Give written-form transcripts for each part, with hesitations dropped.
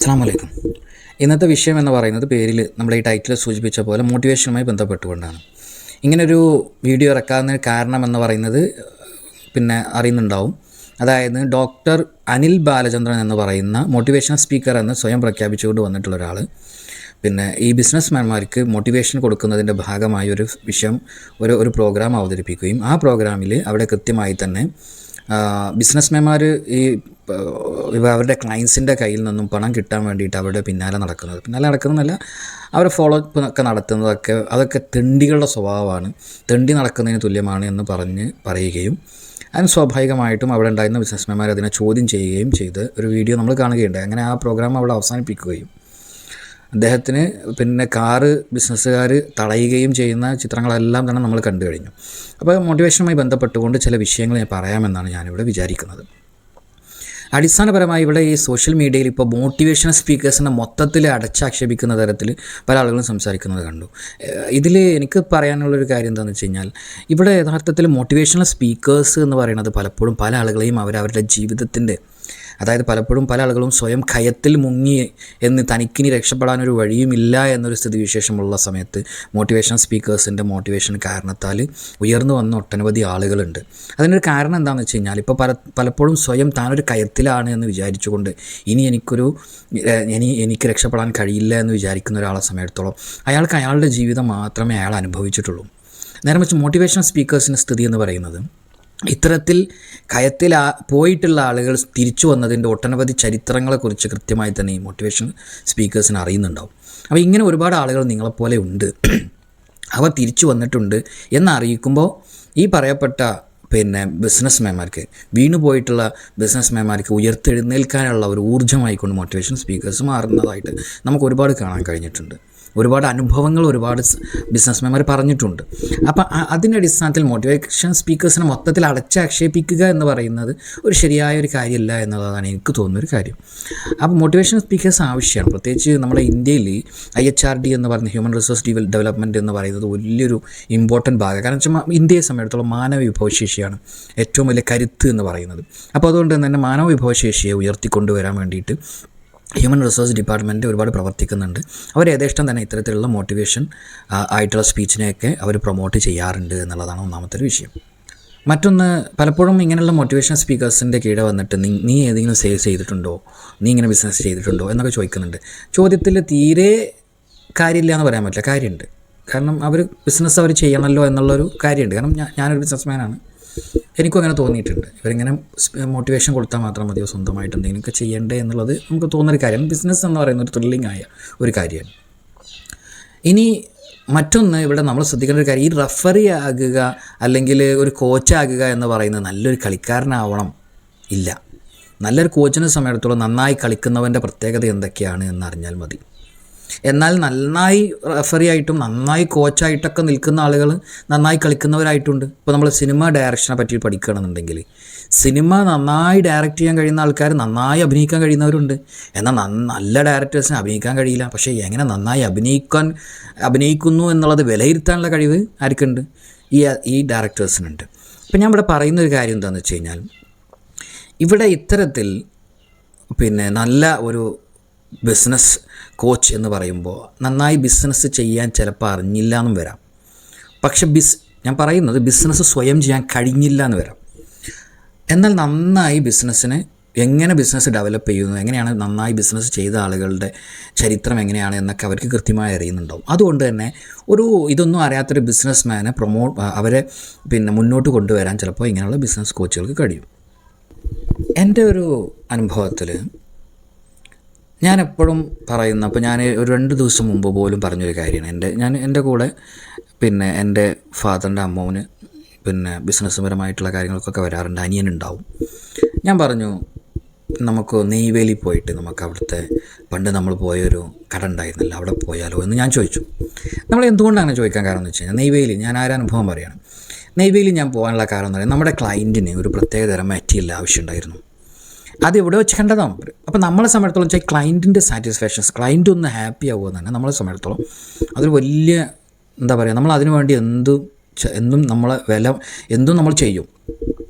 അസ്സലാമു അലൈക്കും. ഇന്നത്തെ വിഷയം എന്ന് പറയുന്നത് പേരിൽ നമ്മൾ ഈ ടൈറ്റിൽ സൂചിപ്പിച്ച പോലെ മോട്ടിവേഷനുമായി ബന്ധപ്പെട്ടുകൊണ്ടാണ്. ഇങ്ങനൊരു വീഡിയോ ഇറക്കാവുന്നതിന് കാരണം എന്ന് പറയുന്നത് അറിയുന്നുണ്ടാവും. അതായത് ഡോക്ടർ അനിൽ ബാലചന്ദ്രൻ എന്ന് പറയുന്ന മോട്ടിവേഷണൽ സ്പീക്കർ എന്ന് സ്വയം പ്രഖ്യാപിച്ചുകൊണ്ട് വന്നിട്ടുള്ള ഒരാൾ ഈ ബിസിനസ്മാൻമാർക്ക് മോട്ടിവേഷൻ കൊടുക്കുന്നതിൻ്റെ ഭാഗമായി ഒരു വിഷയം ഒരു പ്രോഗ്രാം അവതരിപ്പിക്കുകയും ആ പ്രോഗ്രാമിൽ അവിടെ കൃത്യമായി തന്നെ ബിസിനസ്മാൻമാർ അവരുടെ ക്ലയൻസിൻ്റെ കയ്യിൽ നിന്നും പണം കിട്ടാൻ വേണ്ടിയിട്ട് അവരുടെ പിന്നാലെ നടക്കുന്നതല്ല അവരെ ഫോളോ അപ്പ് ഒക്കെ നടത്തുന്നതൊക്കെ അതൊക്കെ തെണ്ടികളുടെ സ്വഭാവമാണ്, തെണ്ടി നടക്കുന്നതിന് തുല്യമാണ് എന്ന് പറയുകയും അതിന് സ്വാഭാവികമായിട്ടും അവിടെ ഉണ്ടായിരുന്ന ബിസിനസ്മാൻമാർ അതിനെ ചോദ്യം ചെയ്യുകയും ചെയ്ത് ഒരു വീഡിയോ നമ്മൾ കാണുകയുണ്ടായി. അങ്ങനെ ആ പ്രോഗ്രാം അവിടെ അവസാനിപ്പിക്കുകയും അദ്ദേഹത്തിന് ബിസിനസ്സുകാർ തടയുകയും ചെയ്യുന്ന ചിത്രങ്ങളെല്ലാം തന്നെ നമ്മൾ കണ്ടു കഴിഞ്ഞു. അപ്പോൾ മോട്ടിവേഷനുമായി ബന്ധപ്പെട്ടുകൊണ്ട് ചില വിഷയങ്ങൾ ഞാൻ പറയാമെന്നാണ് ഞാനിവിടെ വിചാരിക്കുന്നത്. അടിസ്ഥാനപരമായി ഇവിടെ ഈ സോഷ്യൽ മീഡിയയിൽ ഇപ്പോൾ മോട്ടിവേഷണൽ സ്പീക്കേഴ്സിനെ മൊത്തത്തിൽ അടച്ചാക്ഷേപിക്കുന്ന തരത്തിൽ പല ആളുകളും സംസാരിക്കുന്നത് കണ്ടു. ഇതിൽ എനിക്ക് പറയാനുള്ളൊരു കാര്യം എന്താണെന്ന് വെച്ച് കഴിഞ്ഞാൽ, ഇവിടെ യഥാർത്ഥത്തിൽ മോട്ടിവേഷണൽ സ്പീക്കേഴ്സ് എന്ന് പറയുന്നത് പലപ്പോഴും പല ആളുകളെയും അവരവരുടെ ജീവിതത്തിൻ്റെ, അതായത് പലപ്പോഴും പല ആളുകളും സ്വയം കയത്തിൽ മുങ്ങി എന്ന് തനിക്കിനി രക്ഷപ്പെടാനൊരു വഴിയുമില്ല എന്നൊരു സ്ഥിതിവിശേഷമുള്ള സമയത്ത് മോട്ടിവേഷണൽ സ്പീക്കേഴ്സിൻ്റെ മോട്ടിവേഷൻ കാരണത്താൽ ഉയർന്നു വന്ന ഒട്ടനവധി ആളുകളുണ്ട്. അതിനൊരു കാരണം എന്താണെന്ന് വെച്ച് കഴിഞ്ഞാൽ, ഇപ്പോൾ പലപ്പോഴും സ്വയം താനൊരു കയത്തിലാണ് എന്ന് വിചാരിച്ചുകൊണ്ട് എനിക്ക് രക്ഷപ്പെടാൻ കഴിയില്ല എന്ന് വിചാരിക്കുന്ന ഒരാളെ സമയത്തോളം അയാൾക്ക് അയാളുടെ ജീവിതം മാത്രമേ അയാൾ അനുഭവിച്ചിട്ടുള്ളൂ. നേരെ മറിച്ച് മോട്ടിവേഷണൽ സ്പീക്കേഴ്സിൻ്റെ സ്ഥിതി എന്ന് പറയുന്നത്, ഇത്തരത്തിൽ കയത്തിൽ പോയിട്ടുള്ള ആളുകൾ തിരിച്ചു വന്നതിൻ്റെ ഒട്ടനവധി ചരിത്രങ്ങളെക്കുറിച്ച് കൃത്യമായി തന്നെ ഈ മോട്ടിവേഷൻ സ്പീക്കേഴ്സിന് അറിയുന്നുണ്ടാവും. അപ്പോൾ ഇങ്ങനെ ഒരുപാട് ആളുകൾ നിങ്ങളെപ്പോലെ ഉണ്ട്, അവ തിരിച്ചു വന്നിട്ടുണ്ട് എന്നറിയിക്കുമ്പോൾ ഈ പറയപ്പെട്ട ബിസിനസ്മാൻമാർക്ക്, വീണുപോയിട്ടുള്ള ബിസിനസ്മാൻമാർക്ക് ഉയർത്തെഴുന്നേൽക്കാനുള്ള ഒരു ഊർജ്ജമായിക്കൊണ്ട് മോട്ടിവേഷൻ സ്പീക്കേഴ്സ് മാറുന്നതായിട്ട് നമുക്ക് ഒരുപാട് കാണാൻ കഴിഞ്ഞിട്ടുണ്ട്. ഒരുപാട് അനുഭവങ്ങൾ ഒരുപാട് ബിസിനസ്മാൻമാർ പറഞ്ഞിട്ടുണ്ട്. അപ്പോൾ അതിൻ്റെ അടിസ്ഥാനത്തിൽ മോട്ടിവേഷൻ സ്പീക്കേഴ്സിനെ മൊത്തത്തിൽ അടച്ചാക്ഷേപിക്കുക എന്ന് പറയുന്നത് ഒരു ശരിയായ ഒരു കാര്യമല്ല എന്നുള്ളതാണ് എനിക്ക് തോന്നുന്നൊരു കാര്യം. അപ്പോൾ മോട്ടിവേഷൻ സ്പീക്കേഴ്സ് ആവശ്യമാണ്. പ്രത്യേകിച്ച് നമ്മുടെ ഇന്ത്യയിൽ IHRD എന്ന് പറയുന്ന ഹ്യൂമൻ റിസോഴ്സ് ഡെവലപ്മെൻറ്റ് എന്ന് പറയുന്നത് വലിയൊരു ഇമ്പോർട്ടൻറ്റ് ഭാഗം. കാരണം വെച്ചാൽ ഇന്ത്യയെ സംബന്ധിച്ചിടത്തോളം മാനവ വിഭവശേഷിയാണ് ഏറ്റവും വലിയ കരുത്ത് എന്ന് പറയുന്നത്. അപ്പോൾ അതുകൊണ്ട് തന്നെ മാനവ വിഭവശേഷിയെ ഉയർത്തിക്കൊണ്ടുവരാൻ വേണ്ടിയിട്ട് ഹ്യൂമൻ റിസോഴ്സ് ഡിപ്പാർട്ട്മെൻറ്റ് ഒരുപാട് പ്രവർത്തിക്കുന്നുണ്ട്. അവർ യഥേഷ്ടം തന്നെ ഇത്തരത്തിലുള്ള മോട്ടിവേഷൻ ആയിട്ടുള്ള സ്പീച്ചിനെയൊക്കെ അവർ പ്രൊമോട്ട് ചെയ്യാറുണ്ട് എന്നുള്ളതാണ് ഒന്നാമത്തെ ഒരു വിഷയം. മറ്റൊന്ന്, പലപ്പോഴും ഇങ്ങനെയുള്ള മോട്ടിവേഷൻ സ്പീക്കേഴ്സിൻ്റെ കീഴെ വന്നിട്ട് നീ ഏതെങ്കിലും സെയിൽസ് ചെയ്തിട്ടുണ്ടോ, നീ ഇങ്ങനെ ബിസിനസ് ചെയ്തിട്ടുണ്ടോ എന്നൊക്കെ ചോദിക്കുന്നുണ്ട്. ചോദ്യത്തിൽ തീരെ കാര്യമില്ല എന്ന് പറയാൻ പറ്റില്ല, കാര്യമുണ്ട്. കാരണം ബിസിനസ് അവർ ചെയ്യണമല്ലോ എന്നുള്ളൊരു കാര്യമുണ്ട്. കാരണം ഞാനൊരു ബിസിനസ്മാനാണ്, എനിക്കും അങ്ങനെ തോന്നിയിട്ടുണ്ട്. ഇവരിങ്ങനെ മോട്ടിവേഷൻ കൊടുത്താൽ മാത്രം മതിയോ, സ്വന്തമായിട്ട് എന്തെങ്കിലുമൊക്കെ ചെയ്യേണ്ടേ എന്നുള്ളത് നമുക്ക് തോന്നുന്നൊരു കാര്യം. ബിസിനസ് എന്ന് പറയുന്ന ഒരു ത്രില്ലിംഗ് ആയ ഒരു കാര്യമാണ്. ഇനി മറ്റൊന്ന്, ഇവിടെ നമ്മൾ ശ്രദ്ധിക്കേണ്ട ഒരു കാര്യം, ഈ റഫറി ആകുക അല്ലെങ്കിൽ ഒരു കോച്ചാകുക എന്ന് പറയുന്നത് നല്ലൊരു കളിക്കാരനാവണം ഇല്ല. നല്ലൊരു കോച്ചിനെ സമയത്തോളം നന്നായി കളിക്കുന്നവൻ്റെ പ്രത്യേകത എന്തൊക്കെയാണ് എന്നറിഞ്ഞാൽ മതി. എന്നാൽ നന്നായി റെഫറി ആയിട്ടും നന്നായി കോച്ചായിട്ടൊക്കെ നിൽക്കുന്ന ആളുകൾ നന്നായി കളിക്കുന്നവരായിട്ടുണ്ട്. ഇപ്പോൾ നമ്മൾ സിനിമ ഡയറക്ഷനെ പറ്റി പഠിക്കുകയാണെന്നുണ്ടെങ്കിൽ, സിനിമ നന്നായി ഡയറക്റ്റ് ചെയ്യാൻ കഴിയുന്ന ആൾക്കാർ നന്നായി അഭിനയിക്കാൻ കഴിയുന്നവരുണ്ട്. എന്നാൽ നല്ല ഡയറക്ടേഴ്സിന് അഭിനയിക്കാൻ കഴിയില്ല. പക്ഷേ എങ്ങനെ നന്നായി അഭിനയിക്കുന്നു എന്നുള്ളത് വിലയിരുത്താനുള്ള കഴിവ് ആർക്കുണ്ട്? ഈ ഡയറക്ടേഴ്സിനുണ്ട്. ഇപ്പം ഞാൻ ഇവിടെ പറയുന്നൊരു കാര്യം എന്താണെന്ന് വെച്ച് കഴിഞ്ഞാൽ, ഇവിടെ ഇത്തരത്തിൽ നല്ല ഒരു ബിസിനസ് കോച്ച് എന്ന് പറയുമ്പോൾ നന്നായി ബിസിനസ് ചെയ്യാൻ ചിലപ്പോൾ അറിഞ്ഞില്ല എന്നും വരാം. പക്ഷെ ഞാൻ പറയുന്നത് ബിസിനസ് സ്വയം ചെയ്യാൻ കഴിഞ്ഞില്ല എന്ന് വരാം. എന്നാൽ നന്നായി എങ്ങനെ ബിസിനസ് ഡെവലപ്പ് ചെയ്യുന്നു, എങ്ങനെയാണ് നന്നായി ബിസിനസ് ചെയ്ത ആളുകളുടെ ചരിത്രം എങ്ങനെയാണ് എന്നൊക്കെ അവർക്ക് കൃത്യമായി അറിയുന്നുണ്ടാവും. അതുകൊണ്ട് തന്നെ ഇതൊന്നും അറിയാത്തൊരു ബിസിനസ്മാനെ അവരെ മുന്നോട്ട് കൊണ്ടുവരാൻ ചിലപ്പോൾ ഇങ്ങനെയുള്ള ബിസിനസ് കോച്ചുകൾക്ക് കഴിയും. എൻ്റെ ഒരു അനുഭവത്തിൽ ഞാൻ എപ്പോഴും പറയുന്ന, അപ്പോൾ ഞാൻ ഒരു 2 ദിവസം മുമ്പ് പോലും പറഞ്ഞൊരു കാര്യമാണ്. എൻ്റെ കൂടെ എൻ്റെ ഫാദറിൻ്റെ അമ്മൂന് ബിസിനസ് പരമായിട്ടുള്ള കാര്യങ്ങൾക്കൊക്കെ വരാറുണ്ട്, അനിയനുണ്ടാവും. ഞാൻ പറഞ്ഞു, നമുക്ക് നെയ്വേലി പോയിട്ട് നമുക്ക് അവിടുത്തെ പണ്ട് നമ്മൾ പോയൊരു കട ഉണ്ടായിരുന്നില്ല, അവിടെ പോയാലോ എന്ന് ഞാൻ ചോദിച്ചു. നമ്മൾ എന്തുകൊണ്ടാണ് അങ്ങനെ ചോദിക്കാൻ കാരണം എന്ന് വെച്ച് കഴിഞ്ഞാൽ, നെയ്വേലി ഞാൻ അനുഭവം പറയുകയാണ്. നെയ്വേലി ഞാൻ പോകാനുള്ള കാരണം എന്ന് പറയുന്നത്, നമ്മുടെ ക്ലയൻറ്റിന് ഒരു പ്രത്യേകതരം മെറ്റീരിയൽ ആവശ്യമുണ്ടായിരുന്നു. അത് ഇവിടെ വെച്ച് കണ്ടതാണ്. അപ്പോൾ നമ്മളെ സമയത്തോളം വെച്ചാൽ ക്ലയൻറ്റിൻ്റെ സാറ്റിസ്ഫാക്ഷൻസ്, ക്ലയൻറ്റ് ഒന്ന് ഹാപ്പി ആവുക തന്നെ നമ്മളെ സമയത്തോളം അതൊരു വലിയ നമ്മൾ അതിനു വേണ്ടി എന്തും നമ്മൾ ചെയ്യും.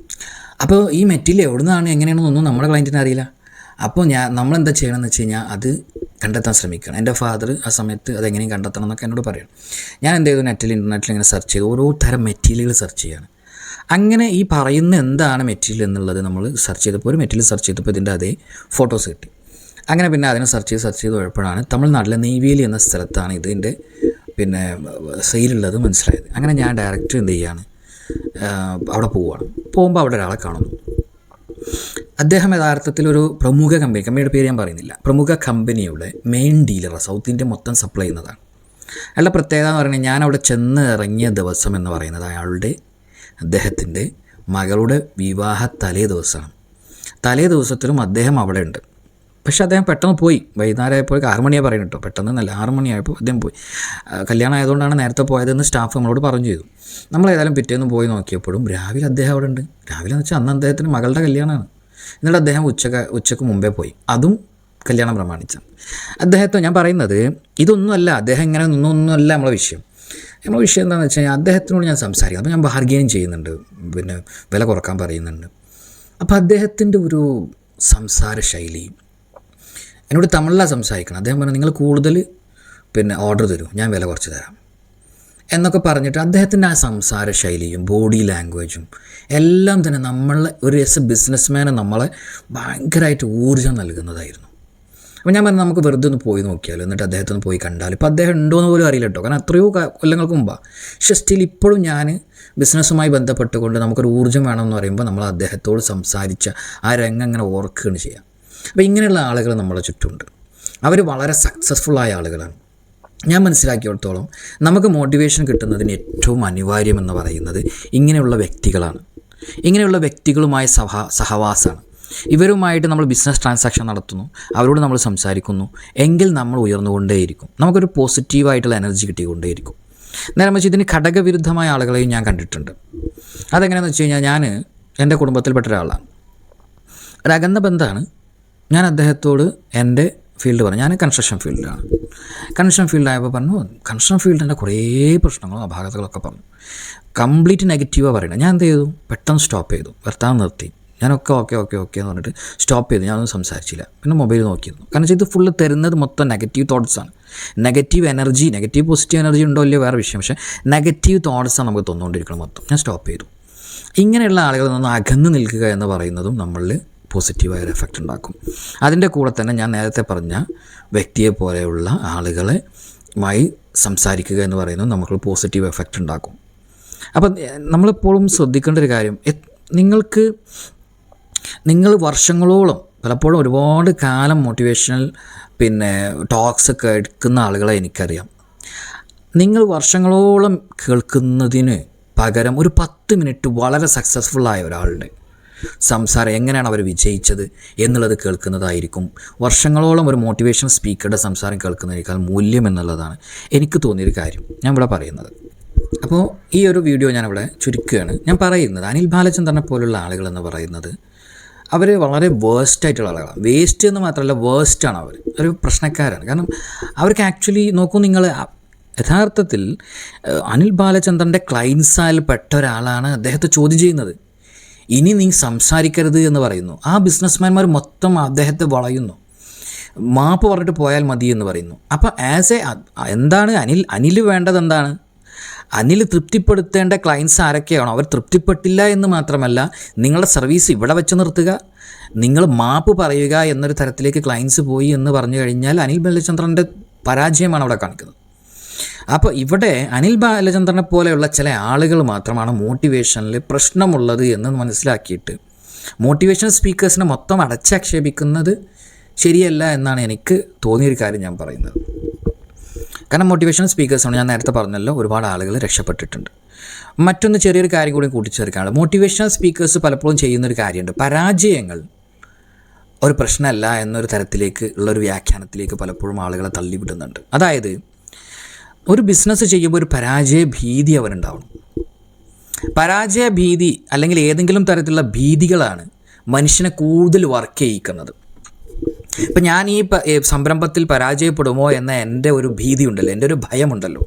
അപ്പോൾ ഈ മെറ്റീരിയൽ എവിടെ നിന്നാണ് എങ്ങനെയാണെന്നൊന്നും നമ്മുടെ ക്ലയൻറ്റിന് അറിയില്ല. അപ്പോൾ നമ്മളെന്താ ചെയ്യണമെന്ന് വെച്ച് കഴിഞ്ഞാൽ അത് കണ്ടെത്താൻ ശ്രമിക്കണം. എൻ്റെ ഫാദർ ആ സമയത്ത് അതെങ്ങനെയും കണ്ടെത്തണം എന്നൊക്കെ എന്നോട് പറയണം. ഞാൻ എന്ത് ചെയ്തു, ഇൻ്റർനെറ്റിൽ ഇങ്ങനെ സെർച്ച് ചെയ്തു, ഓരോ തരം മെറ്റീരിയലുകൾ സെർച്ച് ചെയ്യാണ്. അങ്ങനെ ഈ പറയുന്ന എന്താണ് മെറ്റീരിയൽ എന്നുള്ളത് നമ്മൾ സെർച്ച് ചെയ്തപ്പോൾ ഒരു മെറ്റീരിയൽ സെർച്ച് ചെയ്തപ്പോൾ ഇതിൻ്റെ അതേ ഫോട്ടോസ് കിട്ടി. അങ്ങനെ പിന്നെ അതിനെ സെർച്ച് ചെയ്ത് പോയപ്പോഴാണ് തമിഴ്നാട്ടിലെ നെയ്വേലി എന്ന സ്ഥലത്താണ് ഇതിൻ്റെ സെയിലുള്ളത് മനസ്സിലായത്. അങ്ങനെ ഞാൻ ഡയറക്റ്റ് എന്ത് ചെയ്യാണ്, അവിടെ പോകുമ്പോൾ അവിടെ ഒരാളെ കാണുന്നു. അദ്ദേഹം യഥാർത്ഥത്തിൽ ഒരു പ്രമുഖ കമ്പനിയുടെ പേര് ഞാൻ പറയുന്നില്ല, പ്രമുഖ കമ്പനിയുടെ മെയിൻ ഡീലറാണ്, സൗത്ത് ഇന്ത്യ മൊത്തം സപ്ലൈ ചെയ്യുന്നതാണ്. അയാളുടെ പ്രത്യേകത എന്ന് പറയുന്നത്, ഞാൻ അവിടെ ചെന്ന് ഇറങ്ങിയ ദിവസം എന്ന് പറയുന്നത് അദ്ദേഹത്തിൻ്റെ മകളുടെ വിവാഹ തലേ ദിവസമാണ്. തലേ ദിവസത്തിലും അദ്ദേഹം അവിടെ ഉണ്ട്. പക്ഷേ അദ്ദേഹം പെട്ടെന്ന് പോയി, വൈകുന്നേരമായപ്പോൾ 6 മണിയാണ് പറയുന്നത് കേട്ടോ, പെട്ടെന്നല്ല 6 മണിയായപ്പോൾ അദ്ദേഹം പോയി. കല്യാണം ആയതുകൊണ്ടാണ് നേരത്തെ പോയതെന്ന് സ്റ്റാഫ് നമ്മളോട് പറഞ്ഞു ചെയ്തു. നമ്മളേതായാലും പിറ്റേന്ന് പോയി നോക്കിയപ്പോഴും രാവിലെ അദ്ദേഹം അവിടെ ഉണ്ട്. രാവിലെ എന്ന് വെച്ചാൽ അന്ന് അദ്ദേഹത്തിന് മകളുടെ കല്യാണമാണ്. എന്നിട്ട് അദ്ദേഹം ഉച്ചക്ക് മുമ്പേ പോയി, അതും കല്യാണം പ്രമാണിച്ചാണ്. അദ്ദേഹത്തെ ഞാൻ പറയുന്നത് ഇതൊന്നുമല്ല, അദ്ദേഹം ഇങ്ങനെ ഒന്നുമല്ല നമ്മളെ വിഷയം എന്താണെന്ന് വെച്ച് കഴിഞ്ഞാൽ, അദ്ദേഹത്തിനോട് ഞാൻ സംസാരിക്കും. അപ്പോൾ ഞാൻ ബാർഗെയിൻ ചെയ്യുന്നുണ്ട്, പിന്നെ വില കുറക്കാൻ പറയുന്നുണ്ട്. അപ്പോൾ അദ്ദേഹത്തിൻ്റെ ഒരു സംസാര ശൈലി, എന്നോട് തമിഴിലാണ് സംസാരിക്കണം. അദ്ദേഹം പറഞ്ഞു, നിങ്ങൾ കൂടുതൽ ഓർഡർ തരൂ, ഞാൻ വില കുറച്ച് തരാം എന്നൊക്കെ പറഞ്ഞിട്ട് അദ്ദേഹത്തിൻ്റെ ആ സംസാര ശൈലിയും ബോഡി ലാംഗ്വേജും എല്ലാം തന്നെ നമ്മളെ ഒരു ബിസിനസ്മാനെ നമ്മളെ ഭയങ്കരമായിട്ട് ഊർജ്ജം നൽകുന്നതായിരുന്നു. അപ്പോൾ ഞാൻ പറഞ്ഞു, നമുക്ക് വെറുതെ ഒന്ന് പോയി നോക്കിയാലോ, എന്നിട്ട് അദ്ദേഹത്തെ ഒന്ന് പോയി കണ്ടാലോ. ഇപ്പോൾ അദ്ദേഹം ഉണ്ടോയെന്ന് പോലും അറിയില്ല കേട്ടോ, കാരണം എത്രയോ കൊല്ലങ്ങൾക്ക് മുമ്പാണ്. പക്ഷേ സ്റ്റിൽ ഇപ്പോഴും ഞാൻ ബിസിനസ്സുമായി ബന്ധപ്പെട്ടുകൊണ്ട് നമുക്കൊരു ഊർജ്ജം വേണമെന്ന് പറയുമ്പോൾ നമ്മൾ അദ്ദേഹത്തോട് സംസാരിച്ച ആ രംഗം അങ്ങനെ ഓർക്കുകയാണ് ചെയ്യുക. അപ്പോൾ ഇങ്ങനെയുള്ള ആളുകൾ നമ്മളെ ചുറ്റുമുണ്ട്. അവർ വളരെ സക്സസ്ഫുള്ളായ ആളുകളാണ്. ഞാൻ മനസ്സിലാക്കിയിടത്തോളം നമുക്ക് മോട്ടിവേഷൻ കിട്ടുന്നതിന് ഏറ്റവും അനിവാര്യമെന്ന് പറയുന്നത് ഇങ്ങനെയുള്ള വ്യക്തികളാണ്. ഇങ്ങനെയുള്ള വ്യക്തികളുമായ സഹവാസമാണ്. ഇവരുമായിട്ട് നമ്മൾ ബിസിനസ് ട്രാൻസാക്ഷൻ നടത്തുന്നു, അവരോട് നമ്മൾ സംസാരിക്കുന്നു എങ്കിൽ നമ്മൾ ഉയർന്നുകൊണ്ടേയിരിക്കും, നമുക്കൊരു പോസിറ്റീവായിട്ടുള്ള എനർജി കിട്ടിക്കൊണ്ടേയിരിക്കും. നേരെ മറിച്ച് ഇതിന് ഘടകവിരുദ്ധമായ ആളുകളെയും ഞാൻ കണ്ടിട്ടുണ്ട്. അതെങ്ങനെയാണെന്ന് വെച്ച് കഴിഞ്ഞാൽ, ഞാൻ എൻ്റെ കുടുംബത്തിൽപ്പെട്ട ഒരാളാണ്, ഒരു അകന്ന ബന്ധമാണ്. ഞാൻ അദ്ദേഹത്തോട് എൻ്റെ ഫീൽഡ് പറഞ്ഞു, ഞാൻ കൺസ്ട്രക്ഷൻ ഫീൽഡിലാണ്. കൺസ്ട്രക്ഷൻ ഫീൽഡായപ്പോൾ പറഞ്ഞു, കൺസ്ട്രക്ഷൻ ഫീൽഡിൻ്റെ കുറേ പ്രശ്നങ്ങളും അപാകതകളൊക്കെ പറഞ്ഞു, കംപ്ലീറ്റ് നെഗറ്റീവാണ് പറയുന്നത്. ഞാൻ എന്ത് ചെയ്തു, പെട്ടെന്ന് സ്റ്റോപ്പ് ചെയ്തു, വർത്താനം നിർത്തി. ഞാനൊക്കെ ഓക്കെ എന്ന് പറഞ്ഞിട്ട് സ്റ്റോപ്പ് ചെയ്തു. ഞാനൊന്നും സംസാരിച്ചില്ല, പിന്നെ മൊബൈൽ നോക്കിയിരുന്നു. കാരണം വെച്ചാൽ ഇത് ഫുള്ള് തരുന്നത് മൊത്തം നെഗറ്റീവ് തോട്ട്സാണ്, negative energy. Negative positive energy ഉണ്ടോ ഇല്ലയോ വേറെ വിഷയം, പക്ഷേ നെഗറ്റീവ് തോട്ട്സാണ് നമുക്ക് തന്നുകൊണ്ടിരിക്കണം മൊത്തം. ഞാൻ സ്റ്റോപ്പ് ചെയ്തു. ഇങ്ങനെയുള്ള ആളുകളിൽ നിന്ന് അകന്ന് നിൽക്കുക എന്ന് പറയുന്നതും നമ്മളിൽ പോസിറ്റീവായ ഒരു എഫക്റ്റ് ഉണ്ടാക്കും. അതിൻ്റെ കൂടെ തന്നെ ഞാൻ നേരത്തെ പറഞ്ഞ വ്യക്തിയെ പോലെയുള്ള ആളുകളുമായി സംസാരിക്കുക എന്ന് പറയുന്നത് നമുക്ക് പോസിറ്റീവ് എഫക്റ്റ് ഉണ്ടാക്കും. അപ്പം നമ്മളെപ്പോഴും ശ്രദ്ധിക്കേണ്ട ഒരു കാര്യം, നിങ്ങൾ വർഷങ്ങളോളം പലപ്പോഴും ഒരുപാട് കാലം മോട്ടിവേഷണൽ ടോക്സ് കേൾക്കുന്ന ആളുകളെ എനിക്കറിയാം. നിങ്ങൾ വർഷങ്ങളോളം കേൾക്കുന്നതിന് പകരം ഒരു 10 മിനിറ്റ് വളരെ സക്സസ്ഫുള്ളായ ഒരാളുടെ സംസാരം, എങ്ങനെയാണ് അവർ വിജയിച്ചത് എന്നുള്ളത് കേൾക്കുന്നതായിരിക്കും വർഷങ്ങളോളം ഒരു മോട്ടിവേഷൻ സ്പീക്കറുടെ സംസാരം കേൾക്കുന്നതിനേക്കാൾ മൂല്യം എന്നുള്ളതാണ് എനിക്ക് തോന്നിയൊരു കാര്യം ഞാൻ ഇവിടെ പറയുന്നത്. അപ്പോൾ ഈ ഒരു വീഡിയോ ഞാനിവിടെ ചുരുക്കുകയാണ്. ഞാൻ പറയുന്നത് അനിൽ ബാലചന്ദ്രനെ പോലുള്ള ആളുകളെന്ന് പറയുന്നത് അവർ വളരെ വേസ്റ്റായിട്ടുള്ള ആളുകളാണ്. വേസ്റ്റ് എന്ന് മാത്രമല്ല, വേസ്റ്റാണ് അവർ, ഒരു പ്രശ്നക്കാരാണ്. കാരണം അവർക്ക് ആക്ച്വലി നോക്കൂ, നിങ്ങൾ യഥാർത്ഥത്തിൽ അനിൽ ബാലചന്ദ്രൻ്റെ ക്ലയൻസാൽ പെട്ട ഒരാളാണ് അദ്ദേഹത്തെ ചോദ്യം ചെയ്യുന്നത്. ഇനി നീ സംസാരിക്കരുത് എന്ന് പറയുന്നു. ആ ബിസിനസ്മാൻമാർ മൊത്തം അദ്ദേഹത്തെ വളയുന്നു, മാപ്പ് പറഞ്ഞിട്ട് പോയാൽ മതി എന്ന് പറയുന്നു. അപ്പോൾ എന്താണ് അനിൽ വേണ്ടത് എന്താണ്? അനിൽ തൃപ്തിപ്പെടുത്തേണ്ട ക്ലയൻസ് ആരൊക്കെയാണോ അവർ തൃപ്തിപ്പെട്ടില്ല എന്ന് മാത്രമല്ല, നിങ്ങളുടെ സർവീസ് ഇവിടെ വെച്ച് നിർത്തുക, നിങ്ങൾ മാപ്പ് പറയുക എന്നൊരു തരത്തിലേക്ക് ക്ലയൻസ് പോയി എന്ന് പറഞ്ഞു കഴിഞ്ഞാൽ അനിൽ ബാലചന്ദ്രൻ്റെ പരാജയമാണ് അവിടെ കാണിക്കുന്നത്. അപ്പോൾ ഇവിടെ അനിൽ ബാലചന്ദ്രനെ പോലെയുള്ള ചില ആളുകൾ മാത്രമാണ് മോട്ടിവേഷനിൽ പ്രശ്നമുള്ളത് എന്ന് മനസ്സിലാക്കിയിട്ട് മോട്ടിവേഷൻ സ്പീക്കേഴ്സിനെ മൊത്തം അടച്ചാക്ഷേപിക്കുന്നത് ശരിയല്ല എന്നാണ് എനിക്ക് തോന്നിയൊരു കാര്യം ഞാൻ പറയുന്നത്. കാരണം മോട്ടിവേഷൻ സ്പീക്കേഴ്സാണ്, ഞാൻ നേരത്തെ പറഞ്ഞല്ലോ, ഒരുപാട് ആളുകൾ രക്ഷപ്പെട്ടിട്ടുണ്ട്. മറ്റൊന്ന് ചെറിയൊരു കാര്യം കൂടി കൂട്ടിച്ചേർക്കാനുള്ളത്, മോട്ടിവേഷണൽ സ്പീക്കേഴ്സ് പലപ്പോഴും ചെയ്യുന്നൊരു കാര്യമുണ്ട്, പരാജയങ്ങൾ ഒരു പ്രശ്നമല്ല എന്നൊരു തരത്തിലേക്ക് ഉള്ളൊരു വ്യാഖ്യാനത്തിലേക്ക് പലപ്പോഴും ആളുകളെ തള്ളിവിടുന്നുണ്ട്. അതായത് ഒരു ബിസിനസ് ചെയ്യുമ്പോൾ ഒരു പരാജയ ഭീതി അവരുണ്ടാവണം. പരാജയ ഭീതി അല്ലെങ്കിൽ ഏതെങ്കിലും തരത്തിലുള്ള ഭീതികളാണ് മനുഷ്യനെ കൂടുതൽ വർക്ക് ചെയ്യിക്കുന്നത്. ഇപ്പം ഞാൻ ഈ സംരംഭത്തിൽ പരാജയപ്പെടുമോ എന്ന എൻ്റെ ഒരു ഭീതി ഉണ്ടല്ലോ, എൻ്റെ ഒരു ഭയമുണ്ടല്ലോ,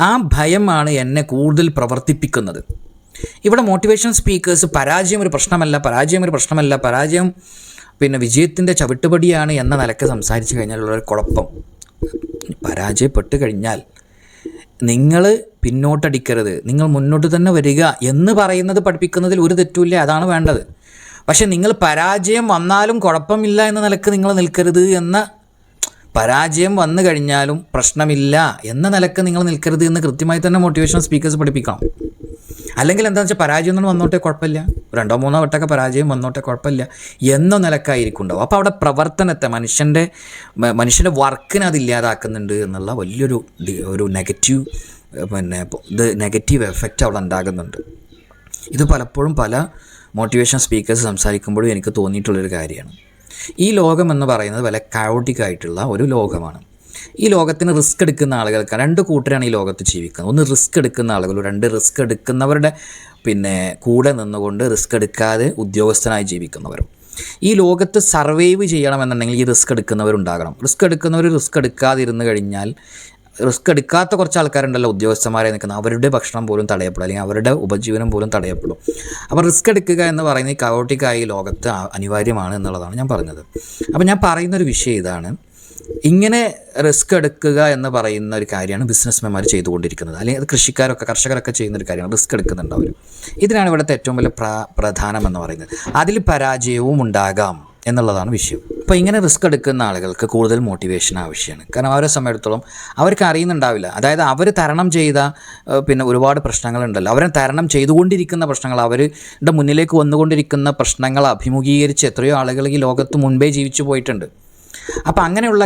ആ ഭയമാണ് എന്നെ കൂടുതൽ പ്രവർത്തിപ്പിക്കുന്നത്. ഇവിടെ മോട്ടിവേഷൻ സ്പീക്കേഴ്സ് പരാജയം ഒരു പ്രശ്നമല്ല, പരാജയം പിന്നെ വിജയത്തിൻ്റെ ചവിട്ടുപടിയാണ് എന്ന നിലക്ക് സംസാരിച്ച് കഴിഞ്ഞാലുള്ളൊരു കുഴപ്പം, പരാജയപ്പെട്ട് കഴിഞ്ഞാൽ നിങ്ങൾ പിന്നോട്ടടിക്കരുത്, നിങ്ങൾ മുന്നോട്ട് തന്നെ വരിക എന്ന് പറയുന്നത് പഠിപ്പിക്കുന്നതിൽ ഒരു തെറ്റുമില്ല, അതാണ് വേണ്ടത്. പക്ഷെ നിങ്ങൾ പരാജയം വന്നാലും കുഴപ്പമില്ല എന്ന നിലക്ക് നിങ്ങൾ നിൽക്കരുത് എന്ന, പരാജയം വന്നു കഴിഞ്ഞാലും പ്രശ്നമില്ല എന്ന നിലക്ക് നിങ്ങൾ നിൽക്കരുത് എന്ന് കൃത്യമായി തന്നെ മോട്ടിവേഷണൽ സ്പീക്കേഴ്സ് പഠിപ്പിക്കണം. അല്ലെങ്കിൽ എന്താണെന്ന് വെച്ചാൽ പരാജയം ഒന്നും വന്നോട്ടെ കുഴപ്പമില്ല, 2-3 വട്ടമൊക്കെ പരാജയം വന്നോട്ടെ കുഴപ്പമില്ല എന്ന നിലക്കായിരിക്കും ഉണ്ടാവും. അപ്പോൾ അവിടെ പ്രവർത്തനത്തെ, മനുഷ്യൻ്റെ വർക്കിനെ അത് ഇല്ലാതാക്കുന്നുണ്ട് എന്നുള്ള വലിയൊരു നെഗറ്റീവ് നെഗറ്റീവ് എഫക്റ്റ് അവിടെ ഉണ്ടാകുന്നുണ്ട്. ഇത് പലപ്പോഴും പല മോട്ടിവേഷൻ സ്പീക്കേഴ്സ് സംസാരിക്കുമ്പോഴും എനിക്ക് തോന്നിയിട്ടുള്ളൊരു കാര്യമാണ്. ഈ ലോകം എന്ന് പറയുന്നത് വളരെ കയോട്ടിക് ആയിട്ടുള്ള ഒരു ലോകമാണ്. ഈ ലോകത്തിന് റിസ്ക് എടുക്കുന്ന ആളുകൾക്ക് 2 കൂട്ടരാണ് ഈ ലോകത്ത് ജീവിക്കുന്നത്. ഒന്ന് റിസ്ക് എടുക്കുന്ന ആളുകൾ, 2 റിസ്ക് എടുക്കുന്നവരുടെ കൂടെ നിന്നുകൊണ്ട് റിസ്ക് എടുക്കാതെ ഉദ്യോഗസ്ഥനായി ജീവിക്കുന്നവരും. ഈ ലോകത്ത് സർവൈവ് ചെയ്യണമെന്നുണ്ടെങ്കിൽ ഈ റിസ്ക് എടുക്കുന്നവരുണ്ടാകണം. റിസ്ക് എടുക്കാതിരുന്നു കഴിഞ്ഞാൽ, റിസ്ക് എടുക്കാത്ത കുറച്ച് ആൾക്കാരുണ്ടല്ലോ ഉദ്യോഗസ്ഥന്മാരെ നിൽക്കുന്ന, അവരുടെ ഭക്ഷണം പോലും തടയപ്പെടും, അല്ലെങ്കിൽ അവരുടെ ഉപജീവനം പോലും തടയപ്പെടും. അപ്പോൾ റിസ്ക് എടുക്കുക എന്ന് പറയുന്നത് ഈ കയോട്ടിക്കായി ലോകത്ത് അനിവാര്യമാണ് എന്നുള്ളതാണ് ഞാൻ പറഞ്ഞത്. അപ്പോൾ ഞാൻ പറയുന്നൊരു വിഷയം ഇതാണ്, ഇങ്ങനെ റിസ്ക് എടുക്കുക എന്ന് പറയുന്ന ഒരു കാര്യമാണ് ബിസിനസ്മാൻമാർ ചെയ്തുകൊണ്ടിരിക്കുന്നത്, അല്ലെങ്കിൽ അത് കർഷകരൊക്കെ ചെയ്യുന്നൊരു കാര്യമാണ്. റിസ്ക് എടുക്കുന്നുണ്ട് അവർ. ഇതിനാണ് ഇവിടുത്തെ ഏറ്റവും വലിയ പ്രധാനം എന്ന് പറയുന്നത്. അതിൽ പരാജയവും ഉണ്ടാകാം എന്നുള്ളതാണ് വിഷയം. അപ്പോൾ ഇങ്ങനെ റിസ്ക് എടുക്കുന്ന ആളുകൾക്ക് കൂടുതൽ മോട്ടിവേഷൻ ആവശ്യമാണ്. കാരണം അവരെ സമയത്തോളം അവർക്ക് അറിയുന്നുണ്ടാവില്ല, അതായത് അവർ തരണം ചെയ്ത ഒരുപാട് പ്രശ്നങ്ങളുണ്ടല്ലോ, അവരെ തരണം ചെയ്തുകൊണ്ടിരിക്കുന്ന പ്രശ്നങ്ങൾ, അവരുടെ മുന്നിലേക്ക് വന്നുകൊണ്ടിരിക്കുന്ന പ്രശ്നങ്ങൾ അഭിമുഖീകരിച്ച് എത്രയോ ആളുകൾ ഈ ലോകത്ത് മുൻപേ ജീവിച്ചു പോയിട്ടുണ്ട്. അപ്പോൾ അങ്ങനെയുള്ള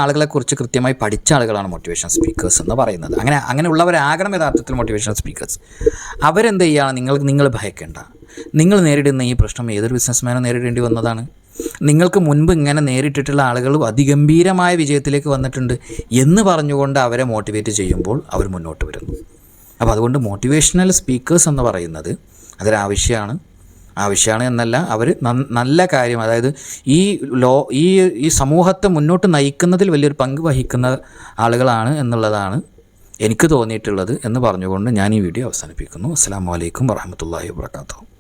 ആളുകളെക്കുറിച്ച് കൃത്യമായി പഠിച്ച ആളുകളാണ് മോട്ടിവേഷൻ സ്പീക്കേഴ്സ് എന്ന് പറയുന്നത്. അങ്ങനെയുള്ളവരാകണം യഥാർത്ഥത്തിൽ മോട്ടിവേഷൻ സ്പീക്കേഴ്സ്. അവരെന്ത് ചെയ്യുകയാണ്, നിങ്ങൾ ഭയക്കേണ്ട, നിങ്ങൾ നേരിടുന്ന ഈ പ്രശ്നം ഏതൊരു ബിസിനസ്മാനും നേരിടേണ്ടി വന്നതാണ്. നിങ്ങൾക്ക് മുൻപ് ഇങ്ങനെ നേരിട്ടിട്ടുള്ള ആളുകൾ അതിഗംഭീരമായ വിജയത്തിലേക്ക് വന്നിട്ടുണ്ട് എന്ന് പറഞ്ഞുകൊണ്ട് അവരെ മോട്ടിവേറ്റ് ചെയ്യുമ്പോൾ അവർ മുന്നോട്ട് വരുന്നു. അപ്പോൾ അതുകൊണ്ട് മോട്ടിവേഷണൽ സ്പീക്കേഴ്സ് എന്ന് പറയുന്നത് അതൊരാവശ്യമാണ് എന്നല്ല, അവർ നല്ല കാര്യം, അതായത് ഈ സമൂഹത്തെ മുന്നോട്ട് നയിക്കുന്നതിൽ വലിയൊരു പങ്ക് വഹിക്കുന്ന ആളുകളാണ് എന്നുള്ളതാണ് എനിക്ക് തോന്നിയിട്ടുള്ളത് എന്ന് പറഞ്ഞുകൊണ്ട് ഞാൻ ഈ വീഡിയോ അവസാനിപ്പിക്കുന്നു. അസ്സലാമു അലൈക്കും വറഹ്മത്തുള്ളാഹി വബറകാതുഹു.